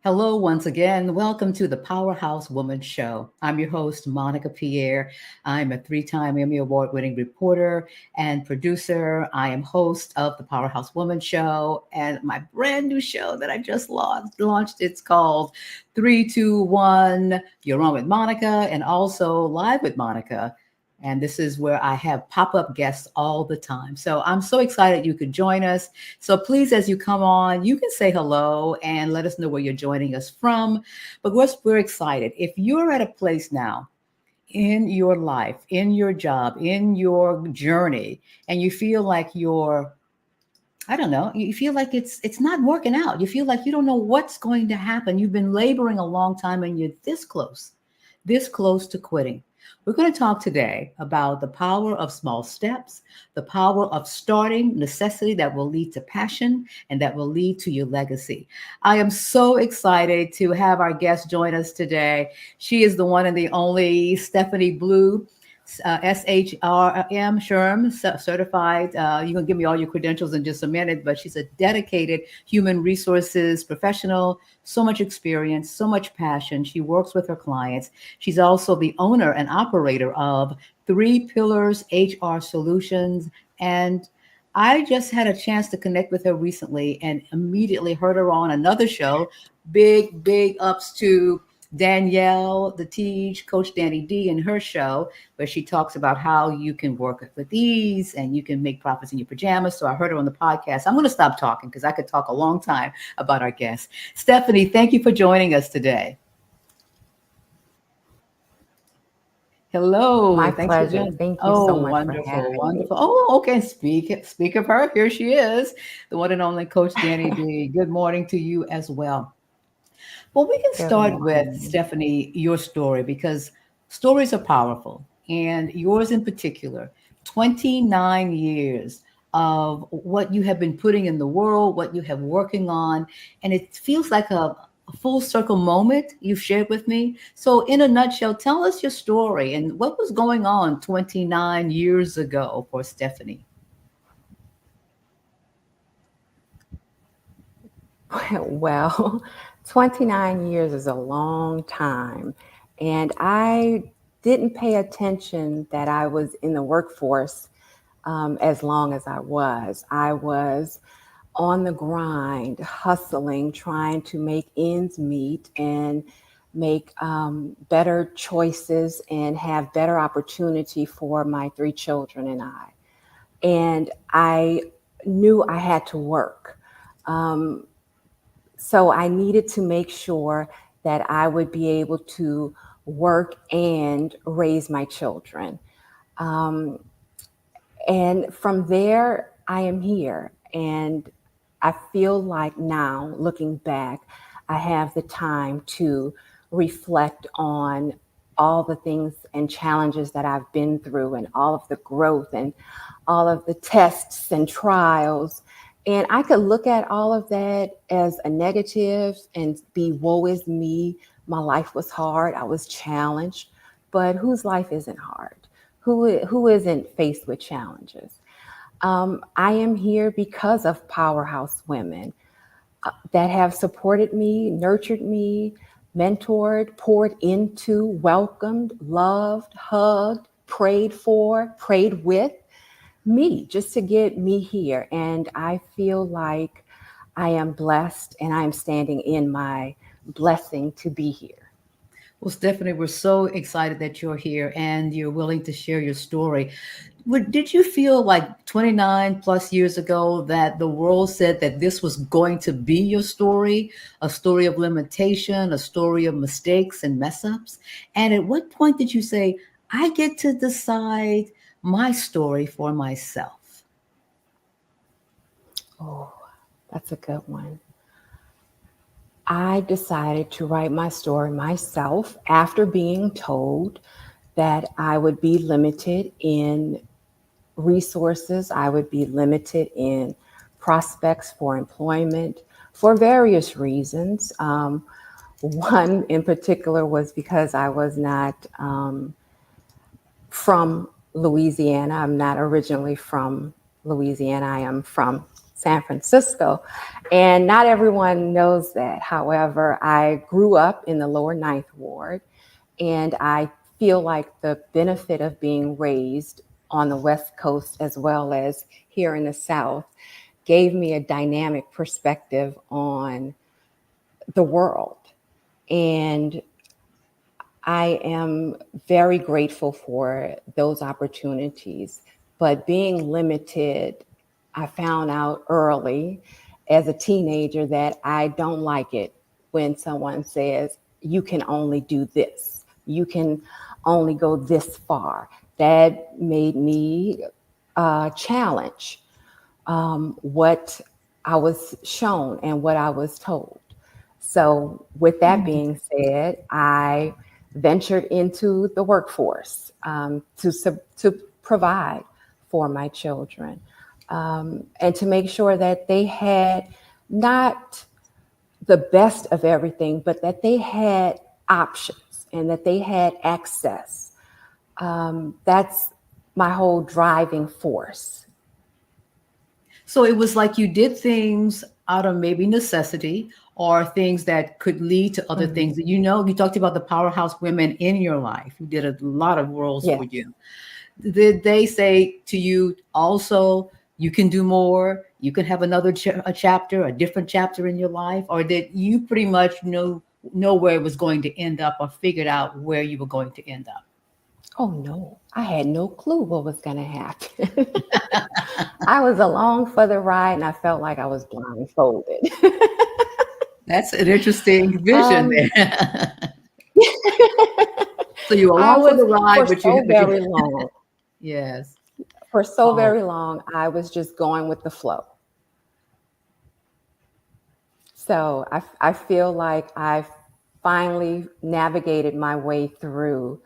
Hello, once again. Welcome to the Powerhouse Woman Show. I'm your host, Monica Pierre. I'm a three-time Emmy Award-winning reporter and producer. I am host of the Powerhouse Woman Show and my brand new show that I just launched. It's called 321 You're On with Monica and also Live with Monica. And this is where I have pop up guests all the time. So I'm so excited you could join us. So please, as you come on, you can say hello and let us know where you're joining us from. But we're excited. If you're at a place now in your life, in your job, in your journey, and you feel like I don't know, you feel like it's not working out. You feel like you don't know what's going to happen. You've been laboring a long time and you're this close to quitting. We're going to talk today about the power of small steps, the power of starting necessity that will lead to passion and that will lead to your legacy. I am so excited to have our guest join us today. She is the one and the only Stephanie Blue. SHRM, SHRM, certified. You can give me all your credentials in just a minute, but she's a dedicated human resources professional, so much experience, so much passion. She works with her clients. She's also the owner and operator of Three Pillars HR Solutions. And I just had a chance to connect with her recently and immediately heard her on another show. Big ups to Danielle, the Teach, Coach Danny D, in her show, where she talks about how you can work with ease and you can make profits in your pajamas. So I heard her on the podcast. I'm going to stop talking because I could talk a long time about our guest. Stephanie, thank you for joining us today. Hello, My thanks for pleasure. joining. Thank you Oh, so much for wonderful, having me. wonderful. Oh, okay. Speak of her. Here she is, the one and only Coach Danny D. Good morning to you as well. Well, we can Good start with, morning. Stephanie, your story because stories are powerful, and yours in particular, 29 years of what you have been putting in the world, what you have working on, and it feels like a full circle moment you've shared with me. So, in a nutshell, tell us your story and what was going on 29 years ago for Stephanie. Well, 29 years is a long time. And I didn't pay attention that I was in the workforce as long as I was. I was on the grind, hustling, trying to make ends meet and make better choices and have better opportunity for my three children and I. And I knew I had to work. Um, so I needed to make sure that I would be able to work and raise my children. Um, and from there, I am here. And I feel like now, looking back, I have the time to reflect on all the things and challenges that I've been through and all of the growth and all of the tests and trials. And I could look at all of that as a negative and be woe is me. My life was hard. I was challenged. But whose life isn't hard? Who isn't faced with challenges? I am here because of powerhouse women that have supported me, nurtured me, mentored, poured into, welcomed, loved, hugged, prayed for, prayed with me just to get me here. And I feel like I am blessed and I am standing in my blessing to be here. Well, Stephanie, we're so excited that you're here and you're willing to share your story. Did you feel like 29 plus years ago that the world said that this was going to be your story, a story of limitation, a story of mistakes and mess ups? And at what point did you say, I get to decide my story for myself? Oh, that's a good one. I decided to write my story myself after being told that I would be limited in resources, I would be limited in prospects for employment for various reasons. One in particular was because I was not from Louisiana. I'm not originally from Louisiana. I am from San Francisco. And not everyone knows that. However, I grew up in the lower Ninth Ward, and I feel like the benefit of being raised on the West Coast as well as here in the South gave me a dynamic perspective on the world. And I am very grateful for those opportunities. But being limited, I found out early as a teenager that I don't like it when someone says, you can only do this, you can only go this far. That made me challenge what I was shown and what I was told. So, with that being said, I ventured into the workforce to provide for my children and to make sure that they had not the best of everything, but that they had options and that they had access. That's my whole driving force. So it was like you did things out of maybe necessity or things that could lead to other Mhm. things. You know, you talked about the powerhouse women in your life who did a lot of roles for Yes. you. Did they say to you also, you can do more, you can have another a chapter, a different chapter in your life? Or did you pretty much know where it was going to end up or figured out where you were going to end up? Oh no, I had no clue what was going to happen. I was along for the ride and I felt like I was blindfolded. That's an interesting vision um, there. So you were I along for was the ride, for but you so but you very long, yes. for so Oh, very long, I was just going with the flow. So I feel like I've finally navigated my way through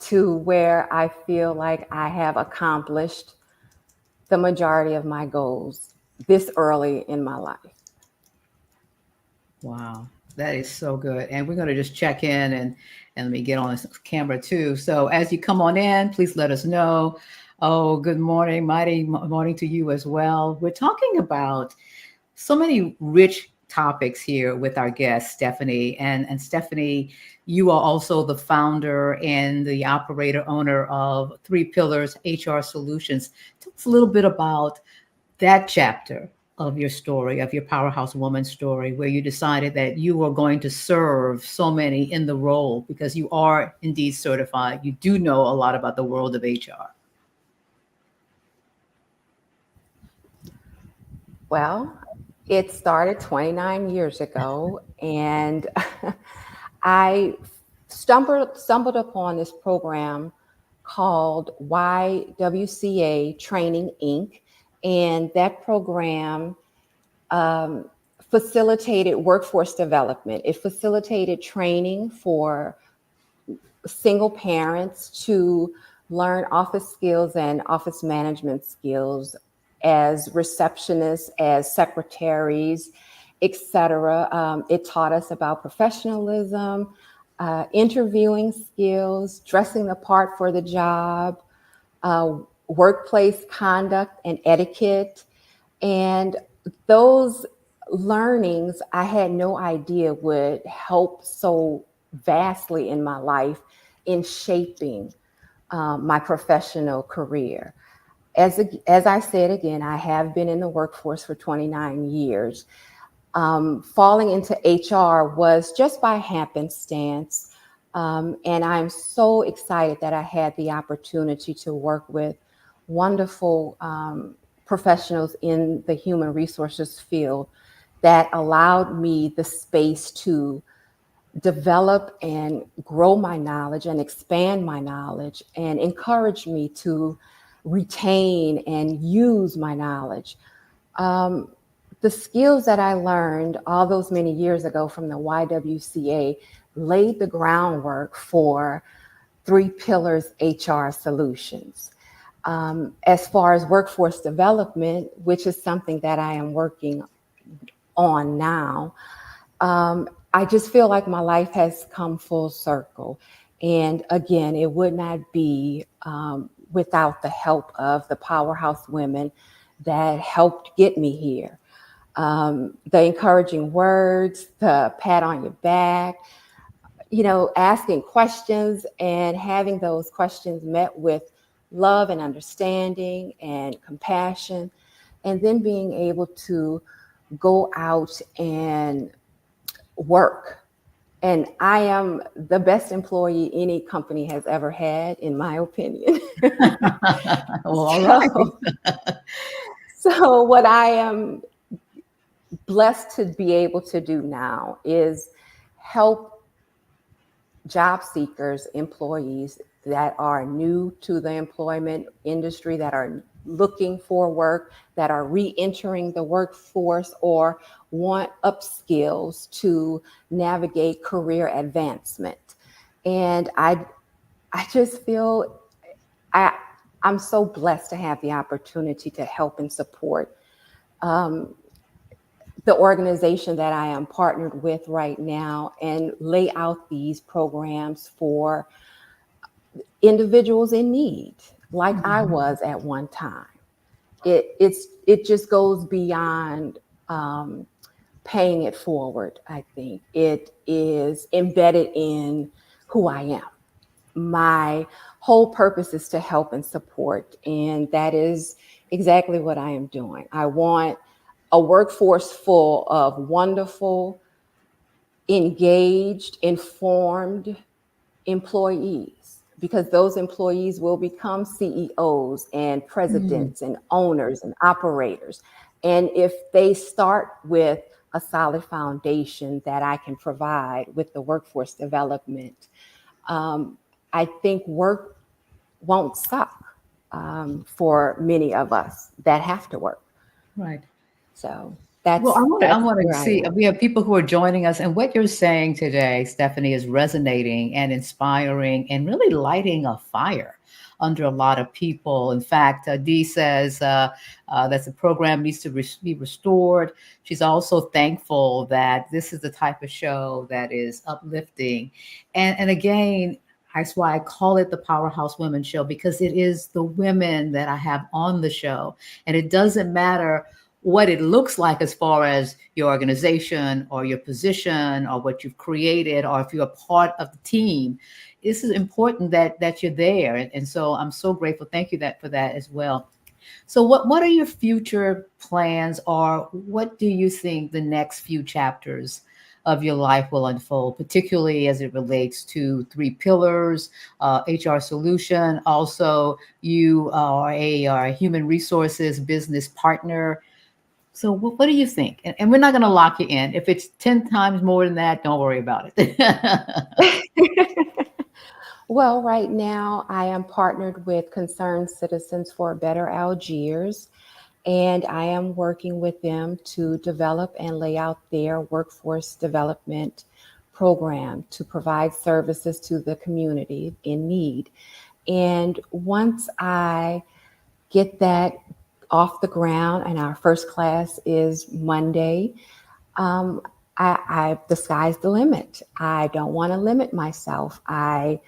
to where I feel like I have accomplished the majority of my goals this early in my life. wow. That is so good. And we're going to just check in and let me get on this camera too. So as you come on in, please let us know. Oh, good morning. Mighty morning to you as well. We're talking about so many rich topics here with our guest Stephanie, and Stephanie, you are also the founder and the operator owner of Three Pillars HR Solutions. Tell us a little bit about that chapter of your story, of your powerhouse woman story, where you decided that you were going to serve so many in the role because you are indeed certified. You do know a lot about the world of HR. Well, it started 29 years ago, and I stumbled upon this program called YWCA Training Inc. And that program um, facilitated workforce development. It facilitated training for single parents to learn office skills and office management skills as receptionists, as secretaries, etc. It taught us about professionalism, interviewing skills, dressing the part for the job, uh, workplace conduct and etiquette. And those learnings I had no idea would help so vastly in my life in shaping my professional career. As I said again, I have been in the workforce for 29 years. Falling into HR was just by happenstance. And I'm so excited that I had the opportunity to work with wonderful professionals in the human resources field that allowed me the space to develop and grow my knowledge and expand my knowledge and encourage me to retain and use my knowledge. Um, the skills that I learned all those many years ago from the YWCA laid the groundwork for Three Pillars HR Solutions. As far as workforce development, which is something that I am working on now, I just feel like my life has come full circle. And again, it would not be without the help of the powerhouse women that helped get me here. The encouraging words, the pat on your back, asking questions and having those questions met with love and understanding and compassion, and then being able to go out and work. And I am the best employee any company has ever had, in my opinion. Well, all right. so, so what I am blessed to be able to do now is help job seekers, employees that are new to the employment industry, that are looking for work, that are re-entering the workforce, or want upskills to navigate career advancement. And I just feel I I'm so blessed to have the opportunity to help and support um, the organization that I am partnered with right now and lay out these programs for individuals in need, like I Mhm. was at one time. It just goes beyond um, paying it forward. I think it is embedded in who I am. My whole purpose is to help and support, and that is exactly what I am doing. I want a workforce full of wonderful, engaged, informed employees, because those employees will become CEOs and Mm. presidents and owners and operators. And if they start with a solid foundation that I can provide with the workforce development, um, I think work won't suck for many of us that have to work. Right. So Well, that's I that's want to where I see, am. we have people who are joining us, and what you're saying today, Stephanie, is resonating and inspiring and really lighting a fire under a lot of people. In fact, Dee says that the program needs to be restored. She's also thankful that this is the type of show that is uplifting. And again, that's why I call it the Powerhouse Women Show, because it is the women that I have on the show. And it doesn't matter what it looks like as far as your organization or your position or what you've created, or if you're a part of the team. This is important that you're there. And so I'm so grateful. Thank you that for that as well. So what are your future plans, or what do you think the next few chapters of your life will unfold, particularly as it relates to three pillars, HR solution. Also, you are a human resources business partner. So what do you think? And we're not going to lock you in. If it's 10 times more than that, don't worry about it. Well, right now I am partnered with Concerned Citizens for a Better Algiers, and I am working with them to develop and lay out their workforce development program to provide services to the community in need. And once I get that off the ground, and our first class is Monday, um, the sky's the limit. I don't want to limit myself. I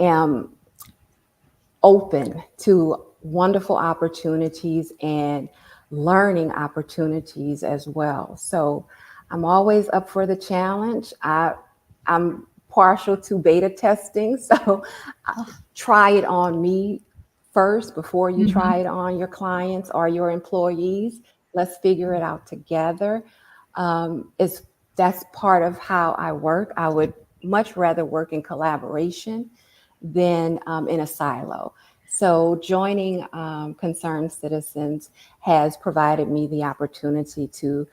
am open to wonderful opportunities and learning opportunities as well. So I'm always up for the challenge. I'm partial to beta testing, so try it on me first before you try Mhm. it on your clients or your employees. Let's figure it out together. It's That's part of how I work. I would much rather work in collaboration than in a silo. So joining Concerned Citizens has provided me the opportunity to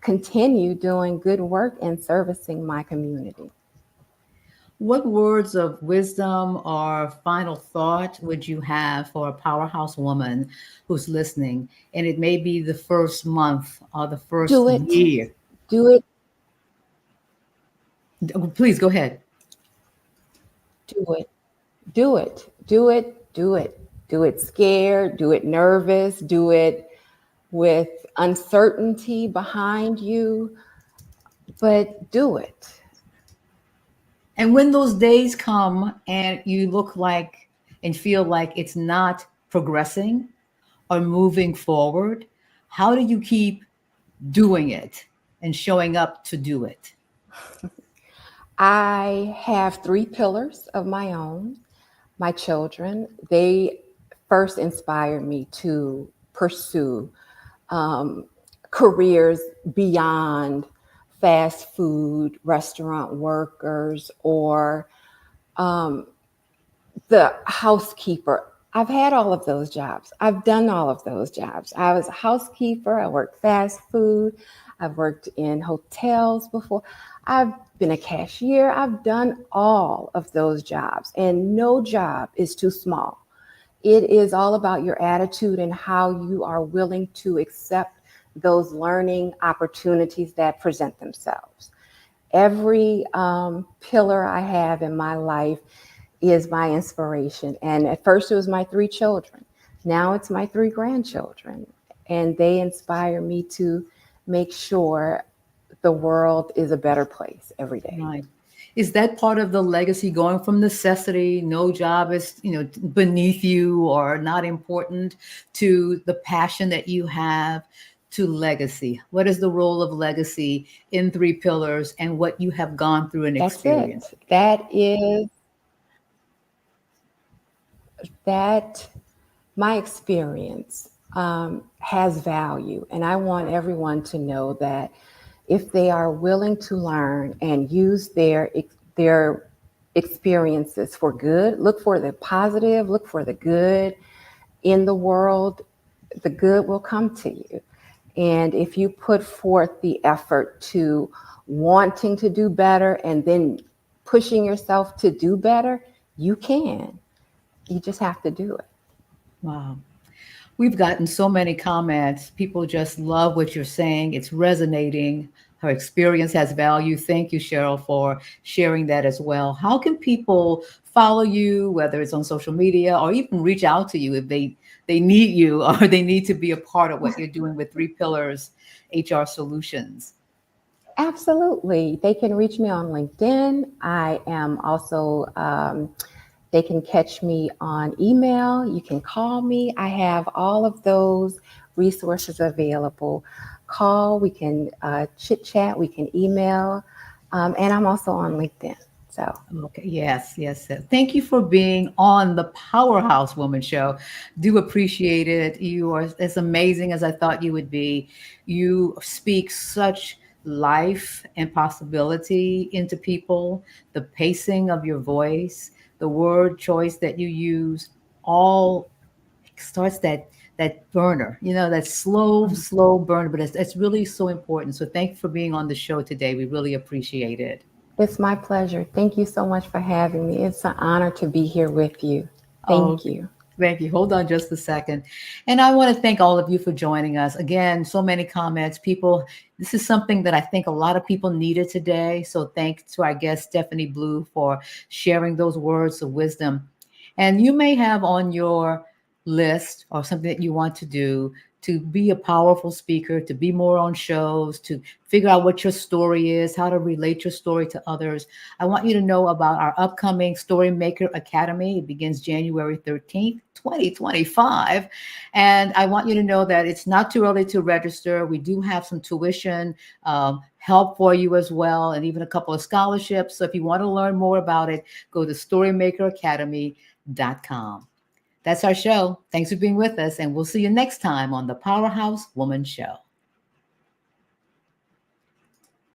continue doing good work and servicing my community. What words of wisdom or final thought would you have for a powerhouse woman who's listening? And it may be the first month or the first Do it, year. do it, Please go ahead. do it, do it, do it, do it. Do it scared, do it nervous, do it with uncertainty behind you, but do it. And when those days come and you look like and feel like it's not progressing, are moving forward, how do you keep doing it and showing up to do it? I have three pillars of my own. My children, they first inspired me to pursue um, careers beyond fast food, restaurant workers, or the housekeeper. I've had all of those jobs. I've done all of those jobs. I was a housekeeper. I worked fast food. I've worked in hotels before. I've been a cashier. I've done all of those jobs, and no job is too small. It is all about your attitude and how you are willing to accept those learning opportunities that present themselves. Every pillar I have in my life is my inspiration. And at first it was my three children. Now it's my three grandchildren. And they inspire me to make sure the world is a better place every day. Right. Is that part of the legacy, going from necessity, no job is, beneath you or not important, to the passion that you have, to legacy? What is the role of legacy in three pillars and what you have gone through and That's it. experienced? That my experience has value. And I want everyone to know that if they are willing to learn and use their experiences for good, look for the positive, look for the good in the world, the good will come to you. And if you put forth the effort to wanting to do better and then pushing yourself to do better, you can. You just have to do it. Wow. We've gotten so many comments. People just love what you're saying. It's resonating. Her experience has value. Thank you, Cheryl, for sharing that as well. How can people follow you, whether it's on social media, or even reach out to you if they need you or they need to be a part of what you're doing with Three Pillars HR Solutions? Absolutely. They can reach me on LinkedIn. I am also, they can catch me on email. You can call me. I have all of those resources available. Call, we can chit chat, we can email, and I'm also on LinkedIn. So Okay. Yes. Yes. Yes. Thank you for being on the Powerhouse Woman Show. Do appreciate it. You are as amazing as I thought you would be. You speak such life and possibility into people. The pacing of your voice, the word choice that you use, all starts that burner. That slow burner. But it's really so important. So thank you for being on the show today. We really appreciate it. it's my pleasure. Thank you so much for having me. It's an honor to be here with you. Oh, Thank you. thank you. Hold on just a second. And I want to thank all of you for joining us. Again, so many comments. People, this is something that I think a lot of people needed today. So thanks to our guest, Stephanie Blue, for sharing those words of wisdom. And you may have on your list or something that you want to do to be a powerful speaker, to be more on shows, to figure out what your story is, how to relate your story to others. I want you to know about our upcoming Story Maker Academy. It begins January 13th, 2025. And I want you to know that it's not too early to register. We do have some tuition help for you as well, and even a couple of scholarships. So if you want to learn more about it, go to storymakeracademy.com. That's our show. Thanks for being with us, and we'll see you next time on the Powerhouse Woman Show.